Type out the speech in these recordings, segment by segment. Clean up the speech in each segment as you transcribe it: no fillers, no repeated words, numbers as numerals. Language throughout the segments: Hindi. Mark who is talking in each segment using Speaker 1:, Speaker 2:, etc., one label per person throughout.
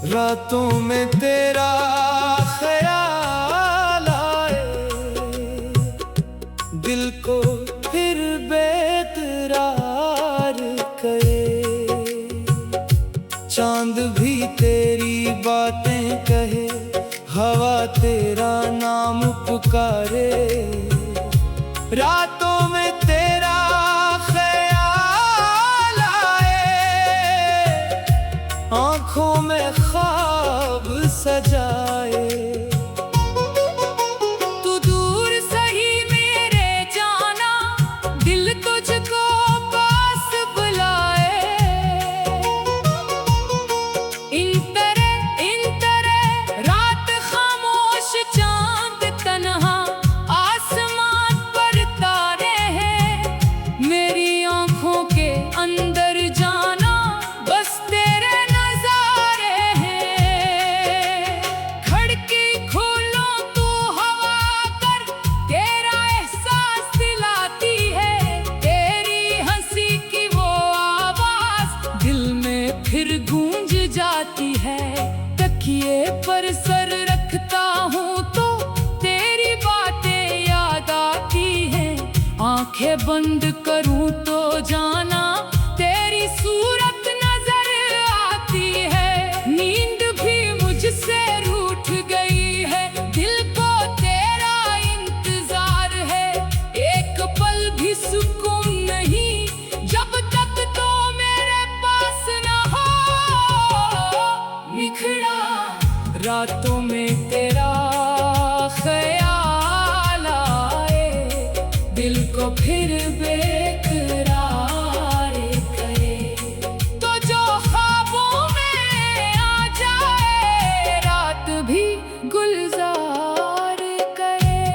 Speaker 1: रातों में तेरा ख्याल आए, दिल को फिर बेकरार करे। चांद भी तेरी बातें कहे, हवा तेरा नाम पुकारे। रातों में तेरा ख्याल आए, आँखों में ख्वाब सजाए।
Speaker 2: तू दूर सही मेरे जाना, दिल तुझको पास बुलाए। इन तरह रात खामोश, चांद तन्हा, आसमान पर तारे हैं। मेरी आँखों के अंदर जाना, बस तेरे नजारे हैं। खिड़की खोलो तू हवा कर, तेरा एहसास दिलाती है। तेरी हंसी की वो आवाज दिल में फिर गूंज जाती है। तकिए पर सर रखता हूँ तो तेरी बातें याद आती हैं। आंखें बंद करूँ तो जाना, तेरी सूरत नजर आती है। नींद भी मुझसे रूठ गई है, दिल को तेरा इंतजार है। एक पल भी सुकून नहीं, जब तक तो मेरे पास ना हो। बिखरा रातों में तेरा ख्याल आए, दिल को फिर बेकरार करे। तो जो ख्वाबों में आ जाए, रात भी गुलजार करे।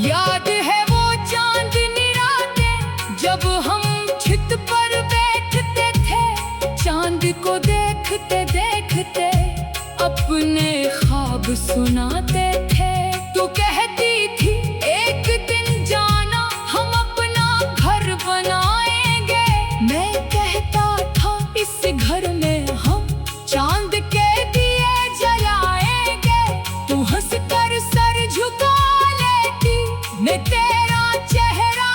Speaker 2: याद है वो चांदनी रातें, जब हम छत पर बैठते थे। चांद को देखते देखते अपने ख्वाब सुनाते थे। तू कहती थी एक दिन जाना, हम अपना घर बनाएंगे। मैं कहता था इस घर में हम चांद के दिए जलाएंगे। तू हंसकर सर झुका लेती, मैं तेरा चेहरा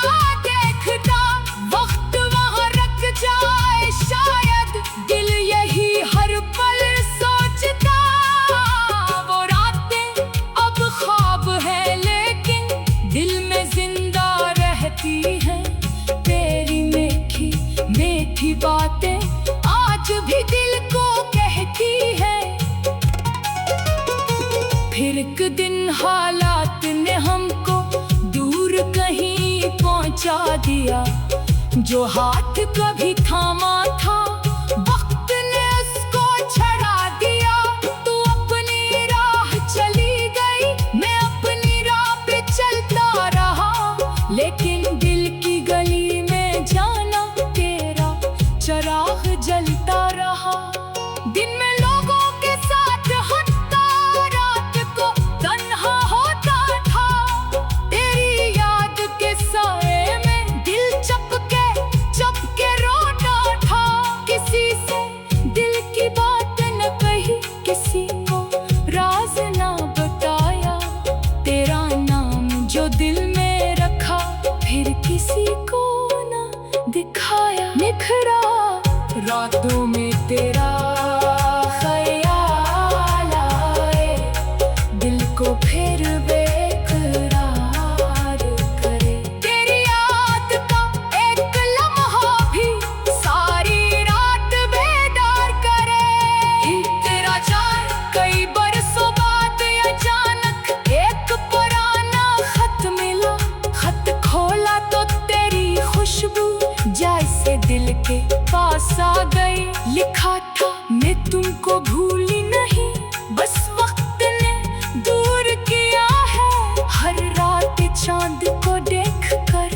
Speaker 2: देखता। वक्त वहाँ रख जाए शायद, दिल यही हर पल सोचता। वो रातें अब ख्वाब है, लेकिन दिल में जिंदा रहती हैं। तेरी मीठी मीठी बातें आज भी दिल को कहती है। फिर एक दिन हालात ने हमको दूर कहीं पहुंचा दिया। जो हाथ कभी थामा था, वक्त ने उसको छड़ा दिया। तू अपनी राह चली गई, मैं अपनी राह पे चलता रहा। लेकिन दिल की गली में जाना, तेरा चराग जलता रहा। दिन में लोगों के साथ हंसता, रात को तन्हा होता था। तेरी याद के साए में दिल चपके रोता था। किसी से दिल की बात न कही, किसी को राज ना बताया। तेरा नाम जो दिल में रखा, फिर किसी को ना दिखाया। निखरा रातों में तेरा ख्याल आए, दिल को फिर बेकरार करे। तेरी याद का एक लम्हा भी सारी रात बेदार करे। तेरा चार कई बरसों बाद अचानक एक पुराना खत मिला। खत खोला तो तेरी खुशबू जैसे दिल के पास आ गई। लिखा था मैं तुमको भूली नहीं, बस वक्त ने दूर किया है। हर रात चांद को देखकर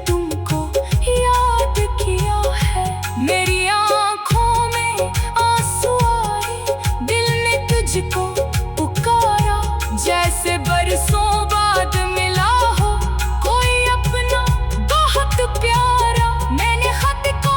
Speaker 2: तुमको याद किया है। मेरी आँखों में आंसू आए, दिल ने तुझको पुकारा। जैसे बरसों बाद मिला हो कोई अपना बहुत प्यारा। मैंने खत को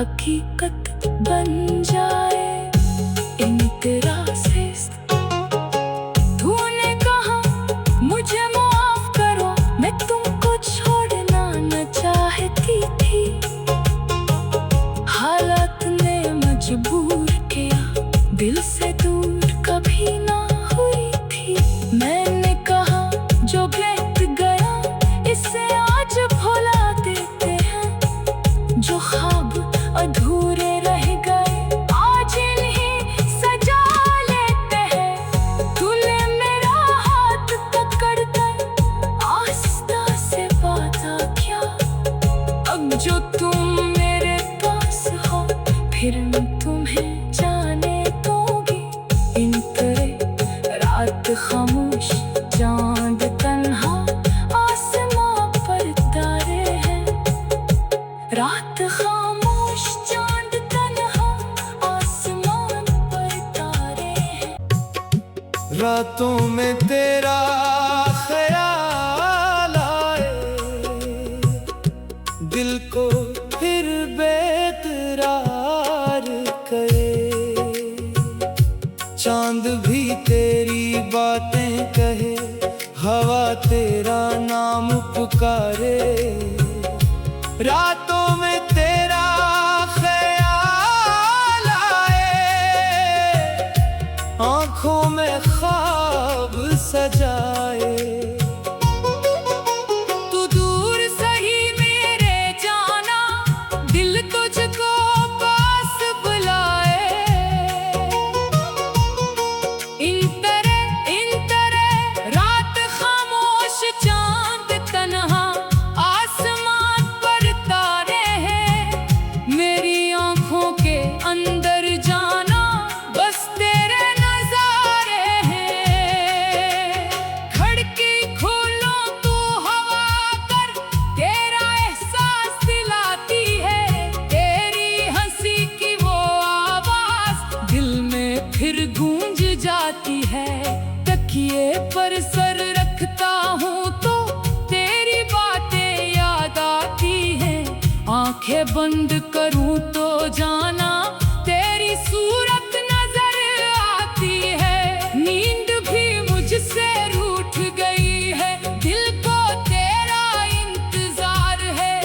Speaker 2: हकीकत बन जाए। इन तेरा से तूने कहा मुझे माफ करो, मैं तुमको छोड़ना न चाहती थी। हालात ने मजबूर किया, दिल से दूर कभी ना हुई थी। मैंने कहा जो बीत गया इसे आज भुला देते हैं। जो ख्वाब अधूरे रह गए आज इन्हीं सजा लेते हैं। तूने मेरा हाथ पकड़ कर आस्था से बाता क्या, अब जो तुम मेरे पास हो फिर मैं तुम्हें जाने दूंगी। इन तेरे रात खामोश चांद तन्हा आसमां पर तारे हैं। रात खामोश चांद तन्हा आसमान पर तारे हैं।
Speaker 1: रातों में तेरा ख्याल आए, दिल को फिर बेकरार करे। चांद भी तेरी बातें कहे, हवा तेरा नाम पुकारे। रातों में तेरा ख्याल आए, आंखों में ख्वाब सजाए।
Speaker 2: तू दूर सही मेरे जाना, दिल तुझको पास बुलाए। इन तरह रात खामोश चांद तन्हा आसमान पर तारे हैं। मेरी आंखों के अंदर जाना बस तेरे नजारे हैं। खिड़की खोलो तू हवा कर, तेरा एहसास दिलाती है। तेरी हंसी की वो आवाज दिल में फिर गूंज जाती है। तकिए पर सर रखता हूँ तो तेरी बातें याद आती हैं। आंखें बंद करूँ तो जाना तेरी सूरत नजर आती है। नींद भी मुझसे रूठ गई है, दिल को तेरा इंतजार है।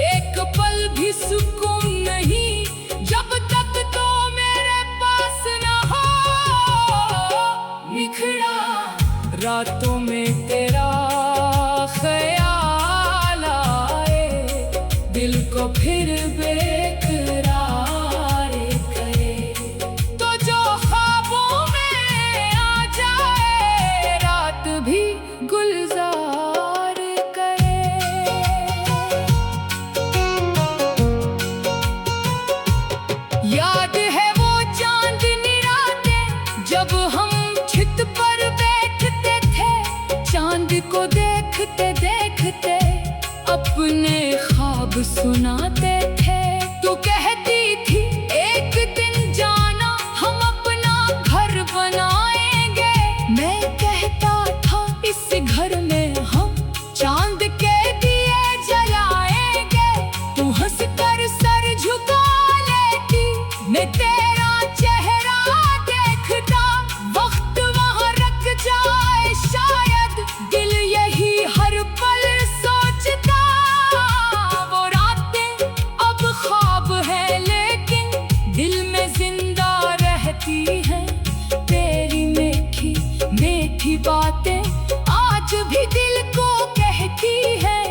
Speaker 2: एक पल भी सुकून नहीं जब तक तो मेरे पास न हो। बिखरा रातों में तेरा ख्याल आए, दिल को फिर बेकरार करे। तो जो ख्वाबों में आ जाए रात भी गुलजार करे। याद है वो चांदनी रातें जब हम छत पर बैठते थे। चांद को देखते देखते अपने ख्वाब सुनाते थे। तू कहती थी एक दिन जाना हम अपना घर बनाएंगे। मैं कहता था इस घर में हम चांद के दिए जलाएंगे। तू हंसकर सर झुका लेती, मैं तेरा चेहरा देखता। वक्त वहाँ रख जाए शायद, दिल यही हर पल सोचता। वो रातें अब ख्वाब है लेकिन दिल में जिंदा रहती हैं। तेरी मीठी मीठी बातें आज भी दिल को कहती हैं।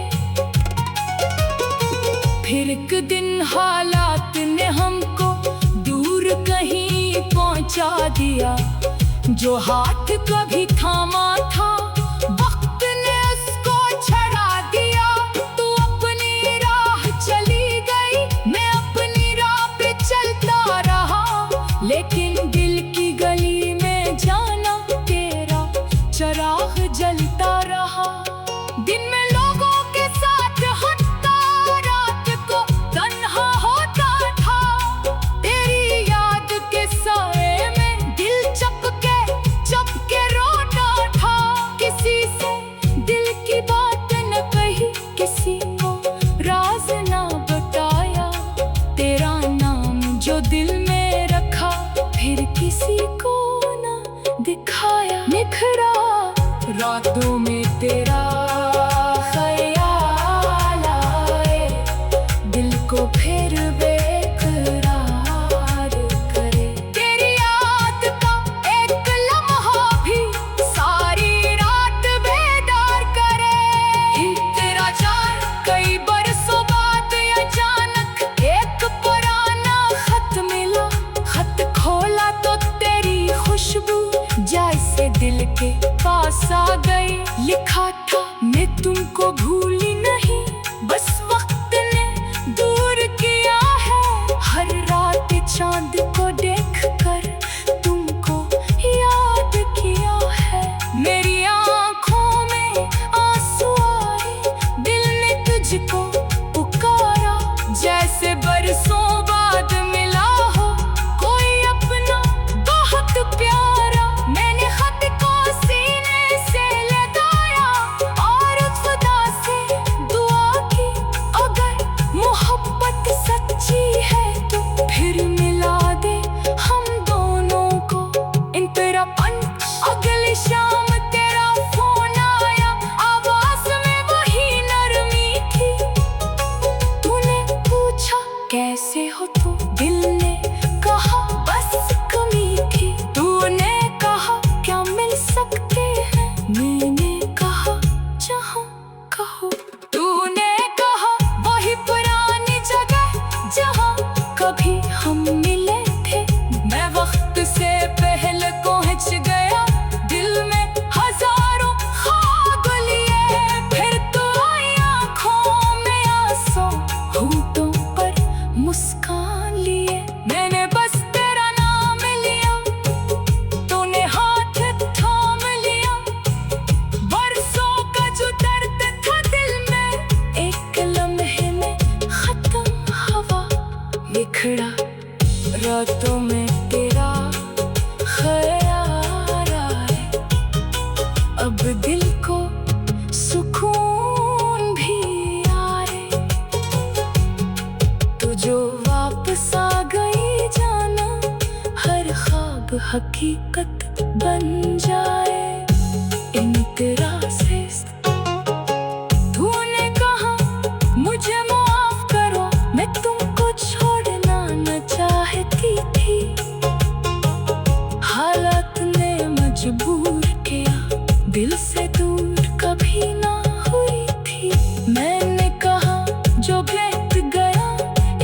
Speaker 2: फिर एक दिन हालात ने हमको दूर कहीं पहुंचा दिया। जो हाथ कभी थामा था वक्त ने उसको छड़ा दिया। तू अपनी राह चली गई, मैं अपनी राह पे चलता रहा। लेकिन दिल की गली में जाना तेरा चराग जलता रहा। दिन में लोगों के साथ हंसता, रात को तन्हा होता था। तेरी याद के साए में दिल चपके रोता था। जो दिल में रखा फिर किसी को ना दिखाया। निखरा रातों में तेरा ख्याल आए, दिल को फिर बेकरार करे। तेरी याद का एक लम्हा भी सारी रात बेदार करे। इंतजार कई बरसों बाद अचानक एक पुराना खत मिला। खत खोला तो तेरी खुशबू जैसे दिल के पास आ गई। लिखा था मैं तुमको भूली नहीं, बस वक्त ने दूर किया है। हर रात चांद को देखकर तुमको याद किया है। मेरी आंखों में आंसू आए, दिल ने तुझको पुकारा। जैसे बरसों बाद मिला हो कोई अपना बहुत प्यारा। मैंने खत को सीने से लगाया और खुदा से दुआ की, अगर मोहब्बत सच्ची है तो फिर मिला दे हम दोनों को। इंतरा पंच अगली शाम तेरा फोन आया, आवाज में वही नरमी थी। तूने पूछा कैसे हो तू, दिल ने कहा बस कमी थी। तूने कहा क्या मिल सकते हैं, मैंने कहा जहाँ कहो। तूने कहा वही पुरानी जगह जहाँ कभी हम मिले थे। मैं वक्त से पहले पहुँच गया, दिल में हजारों ख्वाब लिए। फिर तो आई आँखों में आंसू, होंठों पर मुस्कान लिए। मैंने बस तेरा नाम लिया, तूने हाथ थाम लिया। बरसों का जो दर्द था दिल में एक लम्हे में खत्म हवा। निखरा रातों में तेरा ख्याल आए, अब दिल को सुकून भी आए। तू जो वापस आ गई जाना, हर ख्वाब हकीकत बन जाए। इंतरा से तूने कहा मुझे माफ करो, मैं तुमको छोड़ना न चाहती थी। हालात ने मजबूर किया, दिल से दूर कभी ना हुई थी। मैंने कहा जो बीत गया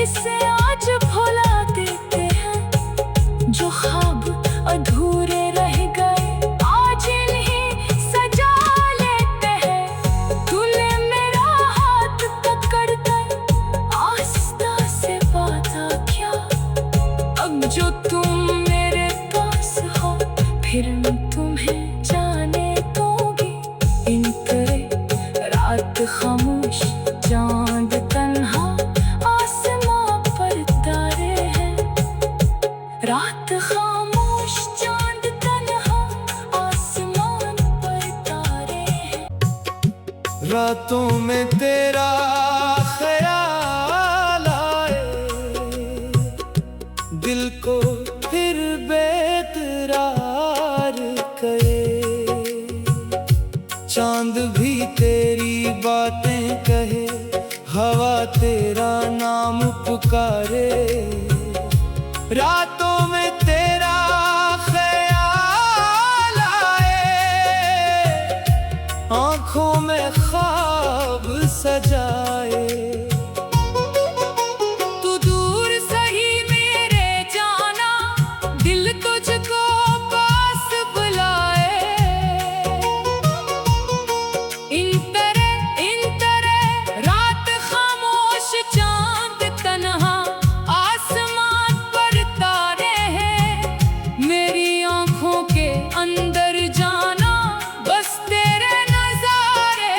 Speaker 2: इसे आज भुला देते हैं। जो ख्वाब अधूरे रह गए आज इन्हीं सजा लेते हैं। तूने मेरा हाथ पकड़ कर आस्था से बाता क्या, अब जो तुम मेरे पास हो फिर मैं तुम्हें जाने दूंगी। इंतरे रात खामोश, चांद तन्हा, आसमां पर तारे हैं। रात खामोश, चांद तन्हा, आसमान पर तारे हैं।
Speaker 1: रातों में तेरा ख्याल आए, दिल को फिर बेकरार करे। चांद भी तेरी बातें कहे, हवा तेरा नाम पुकारे। रातों में तेरा ख्याल आए, आंखों में ख्वाब सजाए।
Speaker 2: तू दूर सही मेरे जाना, दिल तुझको पास बुलाए। इन तरह रात खामोश, चांद तन्हा, आसमान पर तारे हैं। मेरी आंखों के अंदर जाना, बस तेरे नजारे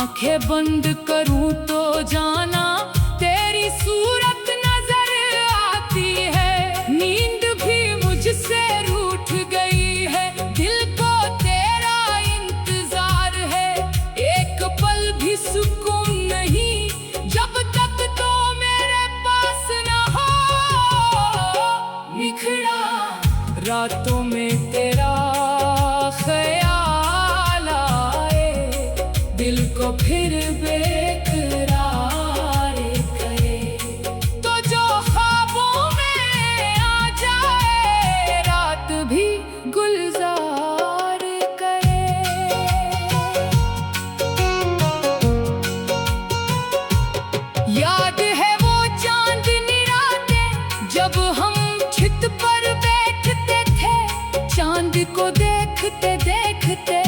Speaker 2: आंखें बंद करूं तो जाना तेरी सूरत नजर आती है। नींद भी मुझसे रूठ गई है, दिल को तेरा इंतजार है। एक पल भी सुकून नहीं जब तक तो मेरे पास न हो। निखरा रातों में तेरा ख्याल आए, दिल को फिर बेकरार करे। तो जो ख्वाबों में आ जाए, रात भी गुलजार करे। याद है वो चांदनी रातें जब हम छत पर बैठते थे, चांद को देखते देखते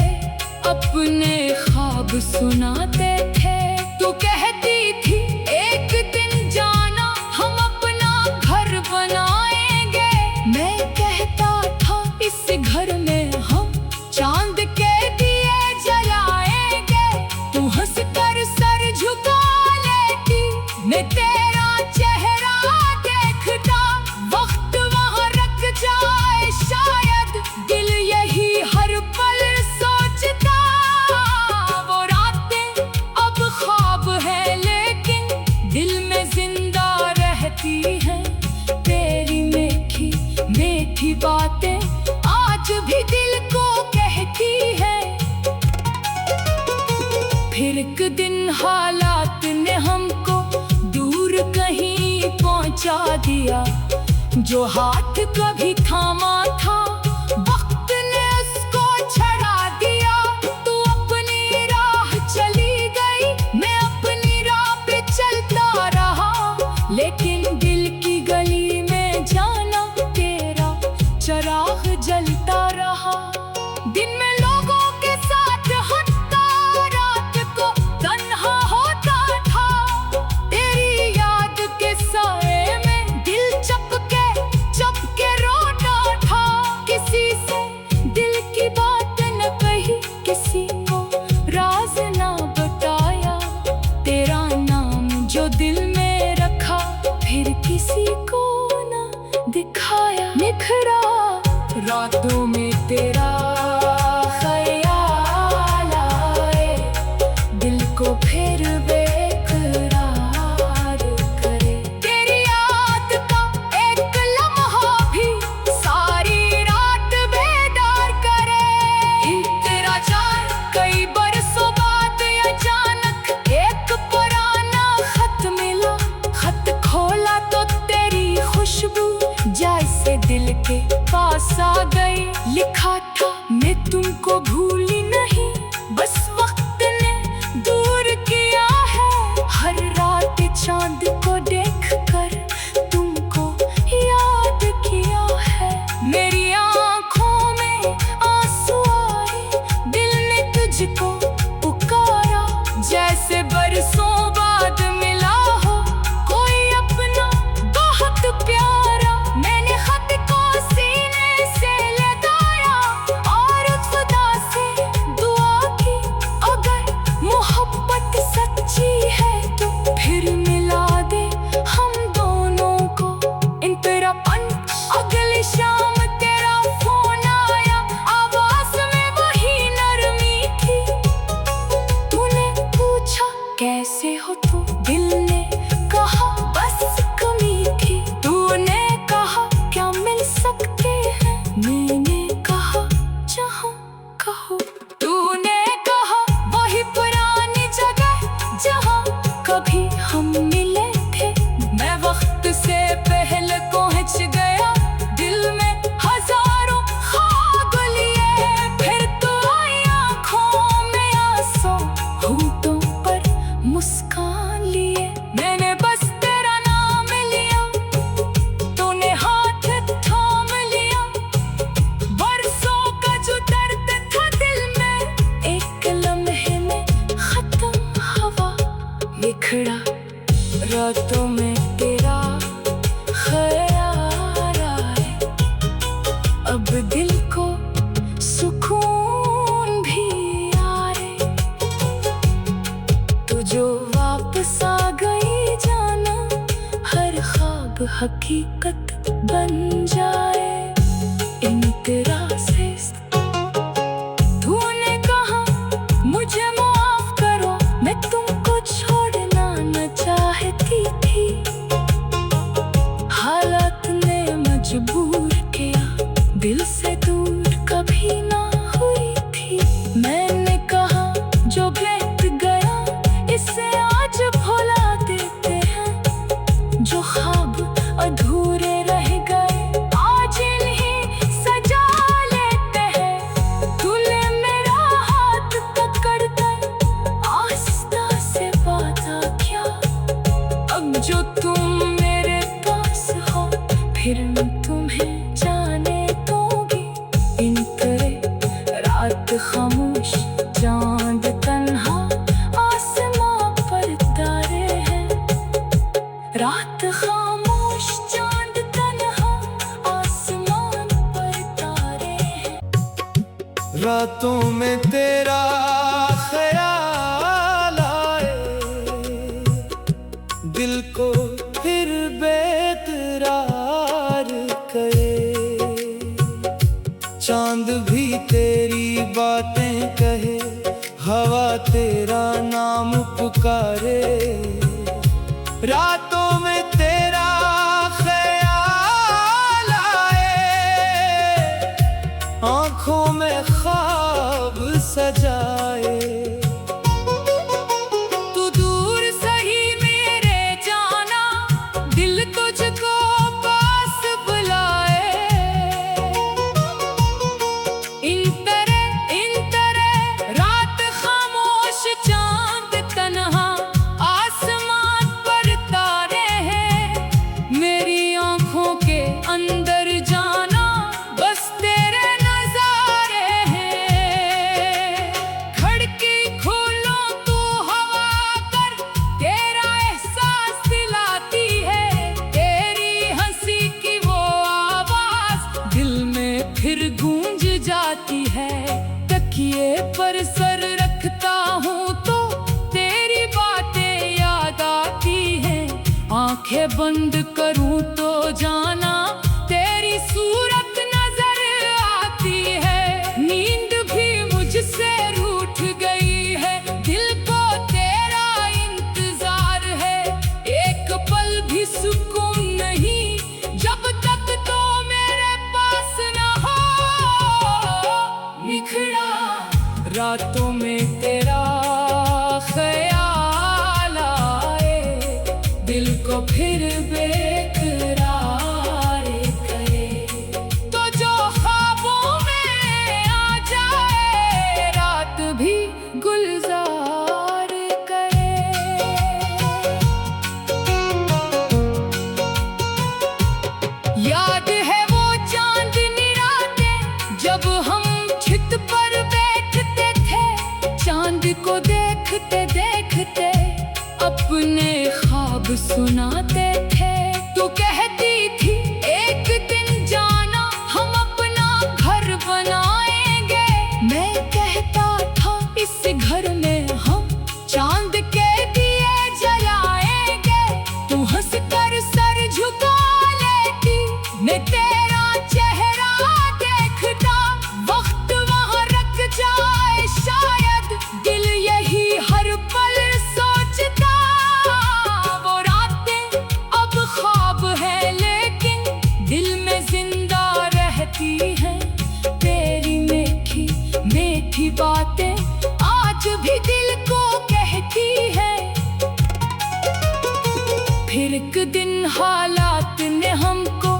Speaker 2: अपने ख्वाब सुनाते थे। तू कहती थी एक दिन जाना हम अपना घर बनाएंगे, मैं कहता था इस घर में हम चांद के दिए जलाएंगे। तू हंसकर सर झुका लेती, मैं तेरा चेहरा देखता, वक्त वहाँ रख जाए शायद, दिल यही हर पल सोचता। वो रातें अब ख्वाब है लेकिन दिल में जिंदा रहती हैं। तेरी मीठी मीठी बातें आज भी दिल को कहती है। फिर एक दिन हालात ने हमको दूर कहीं पहुंचा दिया, जो हाथ कभी थामा था वक्त ने उसको छड़ा दिया। तू अपनी राह चली गई, मैं अपनी राह पे चलता रहा, लेकिन दिल की गली में जाना तेरा चराग जलता रहा। दिन में लोगों के साथ हंसता, रात को तन्हा होता था। तेरी याद के साए में दिल चपके रोता था। किसी से दिल की बात न कही, किसी को राज ना बताया, तेरा नाम जो दिल में रखा फिर किसी को ना दिखाया। निखरा रातों में तेरा ख्याल आए, दिल को फिर बेकरार करे। तेरी याद का एक लम्हा भी सारी रात बेदार करे। इंतजार कई बरसों बाद अचानक एक पुराना खत मिला। खत खोला तो तेरी खुशबू जैसे दिल के पास आ गई। लिखा था मैं तुमको भूली नहीं, बस वक्त ने दूर किया है। हर रात चांद को देखकर तुमको याद किया है। मेरी आंखों में आंसू आए, दिल ने तुझको पुकारा, जैसे बरसों बाद मिला हो कोई अपना बहुत प्यारा। मैंने खत को सीने से लगाया और खुदा से दुआ की, अगर मोहब्बत सच्ची है तो फिर मिला दे हम दोनों को। इन तेरा पन अगली शाम तेरा फोन आया, आवाज में वही नरमी थी। तूने पूछा कैसे हो तू, दिल ने कहा बस कमी थी। तूने कहा क्या मिल सकते हैं, मैंने कहा जहाँ कहो। तूने कहा वही पुरानी जगह जहाँ कभी हम मिले थे। मैं वक्त से पहले पहुँच गया, दिल में हजारों ख्वाब लिए। फिर तो आई आँखों में आंसू, होंठों पर मुस्कान लिए। मैंने बस तेरा नाम लिया, तूने हाथ थाम लिया। बरसों का जो दर्द था दिल में, एक लम्हे में खत्म हवा। निखरा रातों में तेरा ख्याल आए, अब दिल को सुकून भी आए। हकीकत बन जाए। इन तेरा से तूने कहा मुझे माफ करो, मैं तुमको छोड़ना न चाहती थी। हालात ने मजबूर किया, दिल से दूर कभी ना हुई थी। मैंने कहा जो बीत गया इसे आज भुला देते हैं। जो ख्वाब अधूरे रह गए आज इन्हीं सजा लेते हैं। तूने मेरा हाथ पकड़ कर आस्था से बाता क्या, अब जो तुम मेरे पास हो फिर मैं तुम्हें जाने दूंगी। इन तेरे रात खामोश चांद तन्हा, आसमां पर तारे हैं। रात खामोश चांद तन्हा, आसमान पर तारे हैं।
Speaker 1: रातों में तेरा ख्याल आए, दिल को फिर बेकरार करे। चांद भी तेरी बातें कहे, हवा तेरा नाम पुकारे। रातों में तेरा ख्याल आए, आँखों में ख्वाब सजाए।
Speaker 2: तू दूर सही मेरे जाना, दिल तुझको पास बुलाए। इन तरह रात खामोश चांद तन्हा, आसमान पर तारे हैं। मेरी आँखों के अंदर जाना बस तेरे नजारे हैं। खिड़की खोलो तू हवा कर, तेरा एहसास दिलाती है। तेरी हंसी की वो आवाज दिल में फिर गूंज जाती है। तकिए पर सर रखता हूँ तो तेरी बातें याद आती हैं। आंखें बंद करूँ तो जाना तेरी सूरत नजर आती है। नींद भी मुझसे रूठ गई है, दिल को तेरा इंतजार है। एक पल भी सुकून नहीं जब तक तो मेरे पास न हो। निखरा रातों में तेरा ख्याल आए, दिल को फिर बेकरार करे। तो जो ख्वाबों में आ जाए, रात भी गुलजार करे। याद है वो चांदनी रातें जब हम छत पर बैठते थे। चांद को देखते देखते अपने ख्वाब सुनाते थे। तू कहती थी एक दिन जाना हम अपना घर बनाएंगे। मैं कहता था इस घर में हम चांद के दिए जलाएंगे। तू हंसकर सर झुका लेती, मैं तेरा चेहरा देखता। वक्त वहाँ रख जाए शायद, दिल यही हर पल सोचता। वो रातें अब ख्वाब है लेकिन दिल में जिंदा रहती हैं। तेरी मीठी मीठी बातें आज भी दिल को कहती हैं। फिर एक दिन हालात ने हमको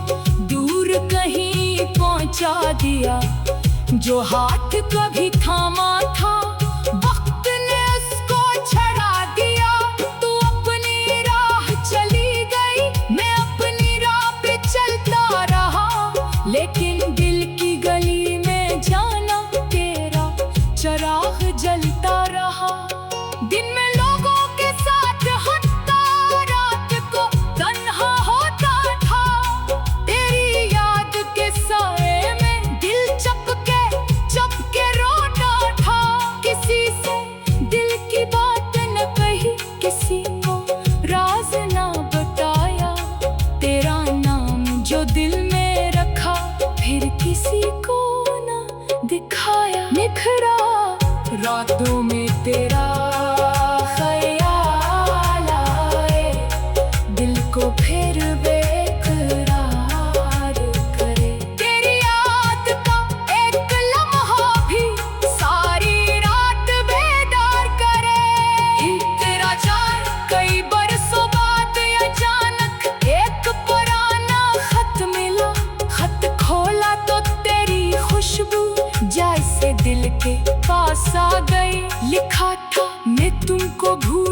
Speaker 2: दूर कहीं पहुंचा दिया। जो हाथ कभी थामा था वक्त ने उसको छड़ा दिया। तू अपनी राह चली गई, मैं अपनी राह पे चलता रहा। लेकिन दिल की गली में जाना तेरा चराग जलता रहा। दिन में लोगों के साथ हंसता, रात को तन्हा होता था। तेरी याद के साए में दिल चपके रोता था। भूल